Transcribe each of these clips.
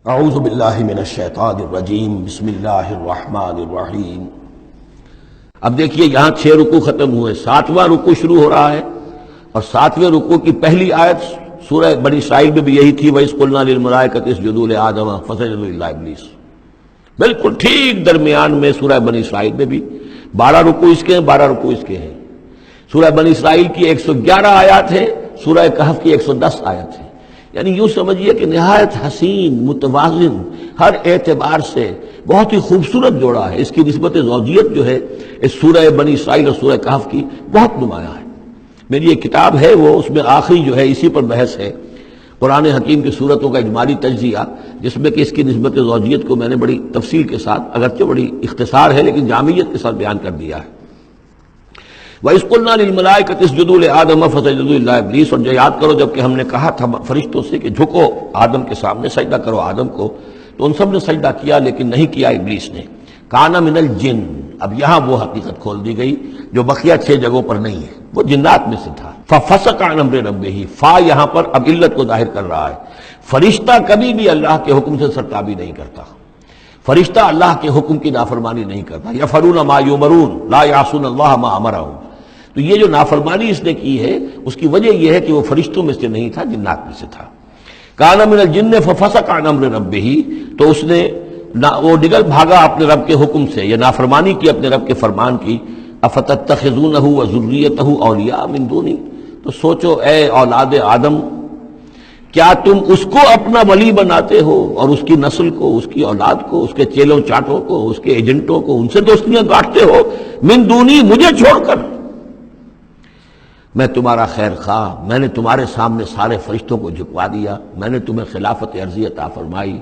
اعوذ باللہ من الشیطان الرجیم بسم اللہ الرحمن الرحیم۔ اب دیکھیے یہاں 6 رکوع ختم ہوئے، 7واں رکوع شروع ہو رہا ہے، اور 7ویں رکوع کی پہلی آیت سورہ بنی اسرائیل میں بھی یہی تھی، وَإِذْ قُلْنَا لِلْمَلَائِكَةِ اسْجُدُوا لِآدَمَ فَسَجَدُوا إِلَّا إِبْلِيسَ۔ بالکل ٹھیک درمیان میں سورہ بنی اسرائیل میں بھی 12 رکوع اس کے ہیں، 12 رکوع اس کے ہیں۔ سورہ بنی اسرائیل کی 111 آیات ہیں، سورہ کہف کی 110 آیت ہیں۔ یعنی یوں سمجھیے کہ نہایت حسین، متوازن، ہر اعتبار سے بہت ہی خوبصورت جوڑا ہے۔ اس کی نسبت زوجیت جو ہے اس سورہ بنی اسرائیل اور سورہ کہف کی بہت نمایاں ہے۔ میری ایک کتاب ہے، وہ اس میں آخری جو ہے اسی پر بحث ہے، قرآن حکیم کی صورتوں کا اجمالی تجزیہ، جس میں کہ اس کی نسبت زوجیت کو میں نے بڑی تفصیل کے ساتھ، اگرچہ بڑی اختصار ہے لیکن جامعیت کے ساتھ بیان کر دیا ہے۔ وَإِذْ قُلْنَا لِلْمَلَائِكَةِ اسْجُدُوا لِآدَمَ فَسَجَدُوا إِلَّا إِبْلِيسَ، اور جو یاد کرو جب کہ ہم نے کہا تھا فرشتوں سے کہ جھکو آدم کے سامنے، سجدہ کرو آدم کو، تو ان سب نے سجدہ کیا لیکن نہیں کیا ابلیس نے۔ کان من الجن، اب یہاں وہ حقیقت کھول دی گئی جو بقیہ 6 جگہوں پر نہیں ہے، وہ جنات میں سے تھا۔ فَفَسَقَ عَنْ أَمْرِ رَبِّهِ، فا یہاں پر اب علت کو ظاہر کر رہا ہے۔ فرشتہ کبھی بھی اللہ کے حکم سے سرتابی نہیں کرتا، فرشتہ اللہ کے حکم کی نافرمانی نہیں کرتا۔ یفعلون ما یؤمرون لا یعصون اللہ ما امرهم، تو یہ جو نافرمانی اس نے کی ہے اس کی وجہ یہ ہے کہ وہ فرشتوں میں سے نہیں تھا، جنات میں سے تھا۔ کان من الجن ففسق عن امر ربه، تو اس نے وہ نکل بھاگا اپنے رب کے حکم سے، یہ نافرمانی کی اپنے رب کے فرمان کی۔ افتتخذونه وذریته اولیاء من دونی، تو سوچو اے اولاد آدم، کیا تم اس کو اپنا ولی بناتے ہو اور اس کی نسل کو، اس کی اولاد کو، اس کے چیلوں چاٹوں کو، اس کے ایجنٹوں کو، ان سے دوستیاں کاٹتے ہو؟ من دونی، مجھے چھوڑ کر۔ میں تمہارا خیر خواہ، میں نے تمہارے سامنے سارے فرشتوں کو جھکوا دیا، میں نے تمہیں خلافت عرضی عطا فرمائی،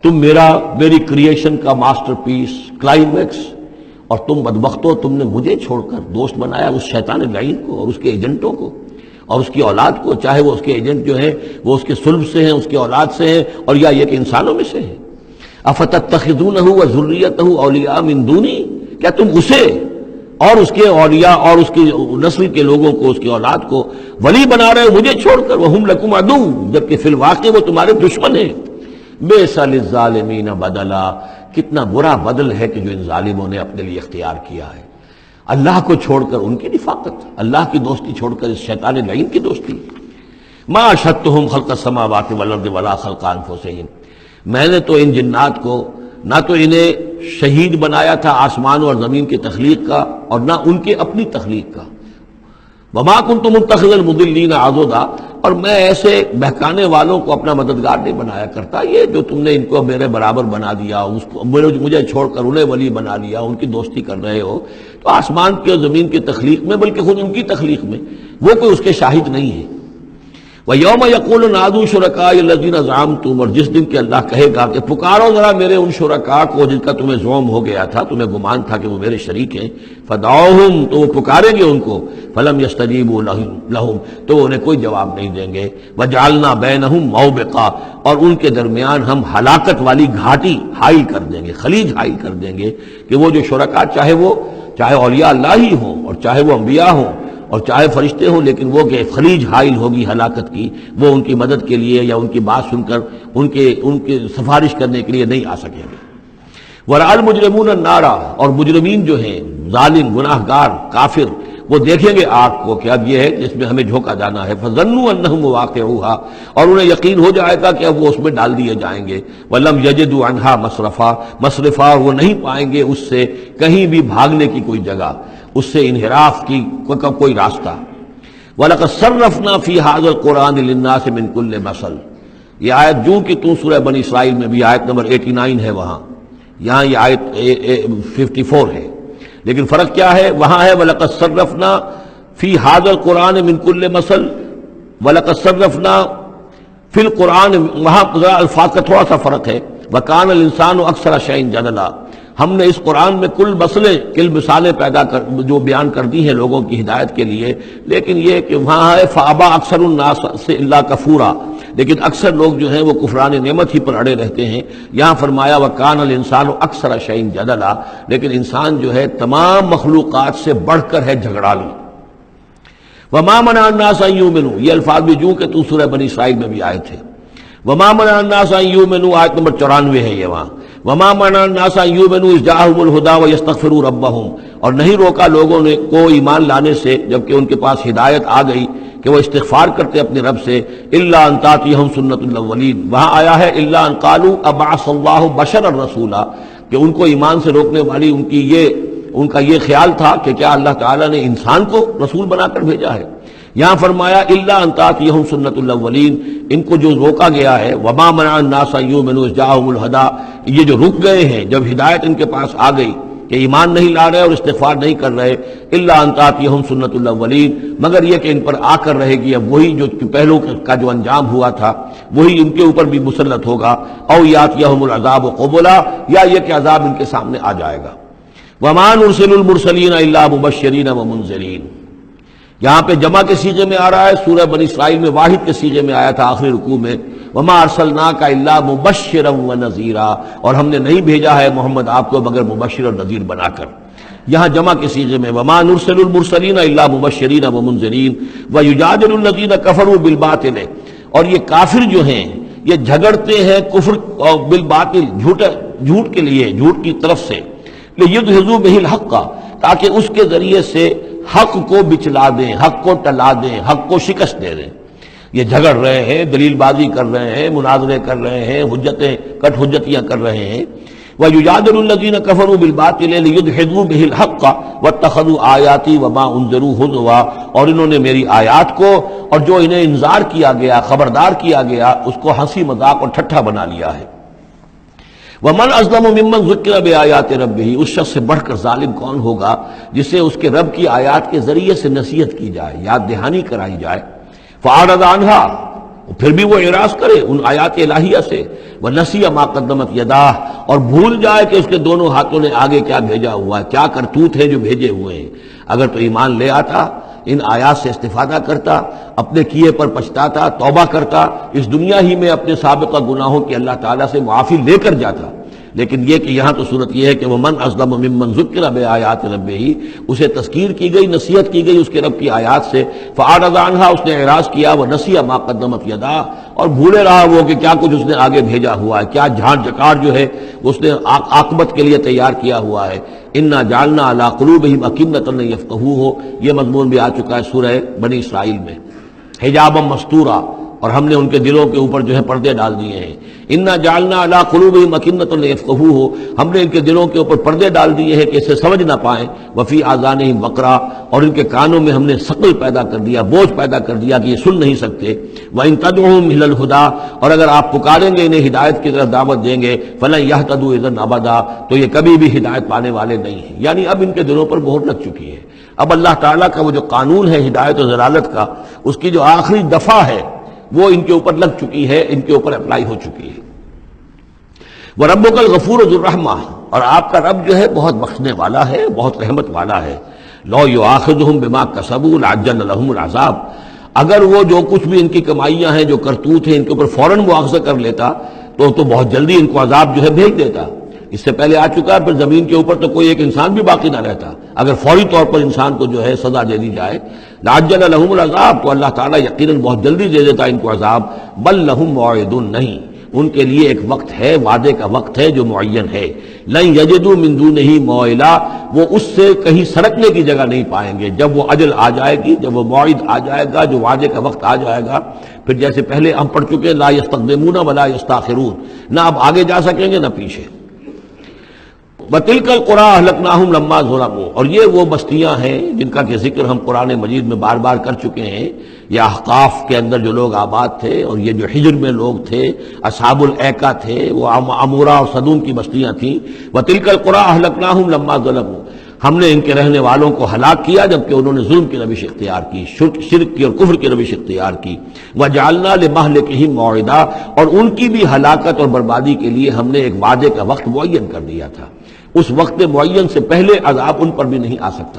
تم میری کریشن کا ماسٹر پیس، کلائمیکس، اور تم بدبختو، تم نے مجھے چھوڑ کر دوست بنایا اس شیطان لعین کو اور اس کے ایجنٹوں کو اور اس کی اولاد کو، چاہے وہ اس کے ایجنٹ جو ہیں وہ اس کے صلب سے ہیں، اس کی اولاد سے ہیں، اور یا یہ کہ انسانوں میں سے ہیں۔ افتتخذونہ وذریتہ اولیاء من دونی، کیا تم اسے اور اس کے اولیاء اور اس کی نسل کے لوگوں کو، اس کی اولاد کو ولی بنا رہے ہو مجھے چھوڑ کر؟ وہم لکم عدو، جبکہ فی الواقع وہ تمہارے دشمن ہیں۔ بئس للظالمین بدلا، کتنا برا بدل ہے کہ جو ان ظالموں نے اپنے لیے اختیار کیا ہے۔ اللہ کو چھوڑ کر ان کی رفاقت، اللہ کی دوستی چھوڑ کر اس شیطان لعین کی دوستی۔ ما اشہدتہم خلق السماوات والارض ولا خلق انفسہم، میں نے تو ان جنات کو نہ تو انہیں شہید بنایا تھا آسمان اور زمین کی تخلیق کا، اور نہ ان کے اپنی تخلیق کا۔ وما کنت متخذ المضلین عضدا، اور میں ایسے بہکانے والوں کو اپنا مددگار نہیں بنایا کرتا۔ یہ جو تم نے ان کو میرے برابر بنا دیا، اس کو مجھے چھوڑ کر انہیں ولی بنا لیا، ان کی دوستی کر رہے ہو، تو آسمان کی اور زمین کی تخلیق میں، بلکہ خود ان کی تخلیق میں وہ کوئی اس کے شاہد نہیں ہے۔ وَيَوْمَ يَقُولُ نَادُوا شُرَكَائِيَ الَّذِينَ زَعَمْتُمْ، اور جس دن کہ اللہ کہے گا کہ پکارو ذرا میرے ان شرکاء کو جن کا تمہیں زعم ہو گیا تھا، تمہیں گمان تھا کہ وہ میرے شریک ہیں۔ فَدَعُوهُمْ، تو وہ پکاریں گے ان کو۔ فَلَمْ يَسْتَجِيبُوا لَهُمْ، تو وہ انہیں کوئی جواب نہیں دیں گے۔ وَجَعَلْنَا بَيْنَهُمْ مَوْبِقًا، اور ان کے درمیان ہم ہلاکت والی گھاٹی حائل کر دیں گے، خلیج حائل کر دیں گے، کہ وہ جو شرکاء چاہے اولیاء اللہ ہی ہوں اور چاہے وہ انبیاء ہوں اور چاہے فرشتے ہوں، لیکن وہ کہ خلیج حائل ہوگی ہلاکت کی، وہ ان کی مدد کے لیے یا ان کی بات سن کر ان کے سفارش کرنے کے لیے نہیں آ سکیں گے۔ وَرَأَى الْمُجْرِمُونَ النَّارَ، اور مجرمین جو ہیں، ظالم، گناہ گار، کافر، وہ دیکھیں گے آگ کو کہ اب یہ ہے جس میں ہمیں جھونکا جانا ہے۔ فَظَنُّوا أَنَّهُمْ مُوَاقِعُوهَا، اور انہیں یقین ہو جائے گا کہ اب وہ اس میں ڈال دیے جائیں گے۔ وَلَمْ يَجِدُوا عَنْهَا مَصْرِفًا، وہ نہیں پائیں گے اس سے کہیں بھی بھاگنے کی کوئی جگہ، اس سے انحراف کی کوئی راستہ۔ وَلَقَدْ صَرَّفْنَا فِي هَذَا الْقُرْآنِ لِلنَّاسِ مِنْ كُلِّ مَثَلٍ، یہ آیت جو کہ تو سورہ بنی اسرائیل میں بھی آیت نمبر 89 ہے، وہاں یہاں یہ آیت 54 ہے، لیکن فرق کیا ہے؟ وہاں ہے وَلَقَدْ صَرَّفْنَا فِي هَذَا الْقُرْآنِ مِنْ كُلِّ مَثَلٍ، وَلَقَدْ صَرَّفْنَا فِي الْقُرْآنِ، وہاں الفاظ کا تھوڑا سا فرق ہے۔ وَكَانَ الْإِنسَانُ أَكْثَرَ شَيْءٍ جَدَلًا، ہم نے اس قرآن میں کل مثالیں پیدا کر جو بیان کر دی ہیں لوگوں کی ہدایت کے لیے، لیکن یہ کہ وہاں ہے فَأَبَى أَكْثَرُ النَّاسِ إِلَّا كَفُورًا، لیکن اکثر لوگ جو ہیں وہ کفران نعمت ہی پر اڑے رہتے ہیں۔ یہاں فرمایا وَكَانَ الْإِنسَانُ أَكْثَرَ شَيْءٍ جَدَلًا، لیکن انسان جو ہے تمام مخلوقات سے بڑھ کر ہے جھگڑالو۔ وَمَا مَنَعَ النَّاسَ أَن يُؤْمِنُوا، یہ الفاظ بھی جو کہ تو سورہ بنی اسرائیل میں بھی آئے تھے۔ وما منع الناس ان یؤمنوا، آیت نمبر 94 ہے یہ وہاں، وما منع الناس ان یؤمنوا اذ جاءهم الهدى ويستغفروا ربهم، اور نہیں روکا لوگوں نے کو ایمان لانے سے جبکہ ان کے پاس ہدایت آ گئی کہ وہ استغفار کرتے اپنے رب سے، الا ان تاتیہم سنت الاولین، وہاں آیا ہے الا ان قالوا ابعث اللہ بشرا رسولا، کہ ان کو ایمان سے روکنے والی ان کا یہ خیال تھا کہ کیا اللہ تعالیٰ نے انسان کو رسول بنا کر بھیجا ہے۔ یہاں فرمایا الا ان تاتیہم سنت الاولین، ان کو جو روکا گیا ہے، وما منع الناس ان یؤمنوا اذ جاءهم الهدى، یہ جو رک گئے ہیں جب ہدایت ان کے پاس آ گئی کہ ایمان نہیں لا رہے اور استغفار نہیں کر رہے، الا ان تاتیہم سنت الاولین، مگر یہ کہ ان پر آ کر رہے گی اب وہی جو پہلو کا جو انجام ہوا تھا وہی ان کے اوپر بھی مسلط ہوگا، او یاتیہم العذاب قبلا، یا یہ کہ عذاب ان کے سامنے آ جائے گا۔ وما نرسل المرسلین الا مبشرین ومنذرین، یہاں پہ جمع کے صیغے میں آ رہا ہے، سورہ بنی اسرائیل میں واحد کے صیغے میں آیا تھا آخری رکوع میں، وما ارسلناک الا مبشرا ونذیرا، اور ہم نے نہیں بھیجا ہے محمد آپ کو مگر مبشر اور نذیر بنا کر۔ یہاں جمع کے صیغے میں وما نرسل المرسلین الا مبشرین ومنذرین ویجادل الذین کفروا بالباطل، اور یہ کافر جو ہیں یہ جھگڑتے ہیں کفر اور بالباطل، جھوٹ کے لیے، جھوٹ کی طرف سے، لیدحضوا بہ الحق، تاکہ اس کے ذریعے سے حق کو بچلا دیں، حق کو ٹلا دیں، حق کو شکست دے دیں۔ یہ جھگڑ رہے ہیں، دلیل بازی کر رہے ہیں، مناظرے کر رہے ہیں، کٹ حجتیاں کر رہے ہیں۔ وَيُجَادِلُ الَّذِينَ كَفَرُوا بِالْبَاطِلِ لِيُدْحِضُوا بِهِ الْحَقَّ وَاتَّخَذُوا آيَاتِي وَمَا أُنذِرُوا هُزُوًا، اور انہوں نے میری آیات کو اور جو انہیں انذار کیا گیا، خبردار کیا گیا، اس کو ہنسی مذاق اور ٹھٹھا بنا لیا ہے۔ وَمَنْ أَظْلَمُ مِمَّنْ ذُكِّرَ بِآيَاتِ رَبِّهِ، اس شخص سے بڑھ کر ظالم کون ہوگا جسے اس کے رب کی آیات کے ذریعے سے نصیحت کی جائے، یاد دہانی کرائی جائے، فَأَعْرَضَ عَنْهَا، پھر بھی وہ اعراض کرے ان آیات الہیہ سے، وَنَسِیَ مَا قَدَّمَتْ يَدَاهُ، اور بھول جائے کہ اس کے دونوں ہاتھوں نے آگے کیا بھیجا ہوا ہے، کیا کرتوت ہے جو بھیجے ہوئے ہیں۔ اگر تو ایمان لے آتا، ان آیات سے استفادہ کرتا، اپنے کیے پر پچھتاتا، توبہ کرتا، اس دنیا ہی میں اپنے سابقہ گناہوں کی اللہ تعالیٰ سے معافی لے کر جاتا۔ لیکن یہ کہ یہاں تو صورت یہ ہے کہ وَمَنْ أَظْلَمُ مِمَّنْ ذُكِّرَ بِآيَاتِ رَبِّهِ، اسے تذکیر کی گئی، نصیحت کی گئی اس کے رب کی آیات سے، فَأَعْرَضَ عَنْهَا، اس نے اعراض کیا، وَنَسِیَ مَا قَدَّمَتْ يَدَاهُ، اور بھولے رہا وہ کہ کیا کچھ اس نے آگے بھیجا ہوا ہے، کیا جھاڑ جکاڑ جو ہے اس نے عاقبت کے لیے تیار کیا ہوا ہے۔ اِنَّا جَعَلْنَا عَلَىٰ قُلُوبِهِمْ أَكِنَّةً أَن يَفْقَهُوهُ، یہ مضمون بھی آ چکا ہے سورہ بنی اسرائیل میں، حجابا مستورا، اور ہم نے ان کے دلوں کے اوپر جو ہے پردے ڈال دیے ہیں۔ اِنَّا جَعَلْنَا عَلَىٰ قُلُوبِهِمْ أَكِنَّةً أَن يَفْقَهُوهُ، ہم نے ان کے دلوں کے اوپر پردے ڈال دیے ہیں کہ اسے سمجھ نہ پائیں، وَفِي آذَانِهِمْ وَقْرًا، اور ان کے کانوں میں ہم نے ثقل پیدا کر دیا، بوجھ پیدا کر دیا کہ یہ سن نہیں سکتے۔ وَإِن تَدْعُوهُمْ إِلَى الْهُدَىٰ، اور اگر آپ پکاریں گے انہیں ہدایت کی طرف دعوت دیں گے، فَلَن يَهْتَدُوا إِذًا أَبَدًا، تو یہ کبھی بھی ہدایت پانے والے نہیں ہیں۔ یعنی اب ان کے دلوں پر مہر لگ چکی ہے، اب اللہ تعالیٰ کا وہ جو قانون ہے ہدایت و ضلالت کا، اس کی جو آخری دفعہ ہے وہ ان کے اوپر لگ چکی ہے، ان کے اوپر اپلائی ہو چکی ہے۔ وَرَبُّكَ الْغَفُورُ ذُو الرَّحْمَةِ، اور آپ کا رب جو ہے بہت بخشنے والا ہے، بہت رحمت والا ہے۔ لَوْ يُؤَاخِذُهُم بِمَا كَسَبُوا لَعَجَّلَ لَهُمُ الْعَذَابَ، اگر وہ جو کچھ بھی ان کی کمائیاں ہیں، جو کرتوت ہیں، ان کے اوپر فوراً مواخذہ کر لیتا تو بہت جلدی ان کو عذاب جو ہے بھیج دیتا۔ اس سے پہلے آ چکا ہے، پھر زمین کے اوپر تو کوئی ایک انسان بھی باقی نہ رہتا اگر فوری طور پر انسان کو جو ہے سزا دے دی جائے۔ لَعَجَّلَ لَهُمُ الْعَذَابَ، تو اللہ تعالیٰ یقیناً بہت جلدی دے دیتا ان کو عذاب۔ بَل لَهُم مَوْعِدٌ، نہیں، ان کے لیے ایک وقت ہے، وعدے کا وقت ہے جو معین ہے۔ لَن يَجِدُوا مِن دُونِهِ مَوْعِلًا، وہ اس سے کہیں سرکنے کی جگہ نہیں پائیں گے۔ جب وہ اجل آ جائے گی، جب وہ موعد آ جائے گا، جو وعدے کا وقت آ جائے گا، پھر جیسے پہلے ہم پڑھ چکے لا يستقدمون ولا يستاخرون، نہ اب آگے جا سکیں گے نہ پیچھے۔ وَتِلْكَ الْقُرَىٰ أَهْلَكْنَاهُمْ لَمَّا ظَلَمُوا، اور یہ وہ بستیاں ہیں جن کا کہ ذکر ہم قرآن مجید میں بار بار کر چکے ہیں۔ یہ احقاف کے اندر جو لوگ آباد تھے، اور یہ جو حجر میں لوگ تھے، اصحاب الایکا تھے، وہ عمورہ اور صدوم کی بستیاں تھیں۔ وَتِلْكَ الْقُرَىٰ أَهْلَكْنَاهُمْ لَمَّا ظَلَمُوا، ہم نے ان کے رہنے والوں کو ہلاک کیا جبکہ انہوں نے ظلم کی روش اختیار کی، شرک کی اور کفر کی روش اختیار کی۔ وَجَعَلْنَا لِمَهْلِكِهِمْ مَوْعِدًا، اور ان کی بھی ہلاکت اور بربادی کے لیے ہم نے ایک وعدے کا وقت معین کر دیا تھا۔ اس وقت معین سے پہلے عذاب ان پر بھی نہیں آ سکتا۔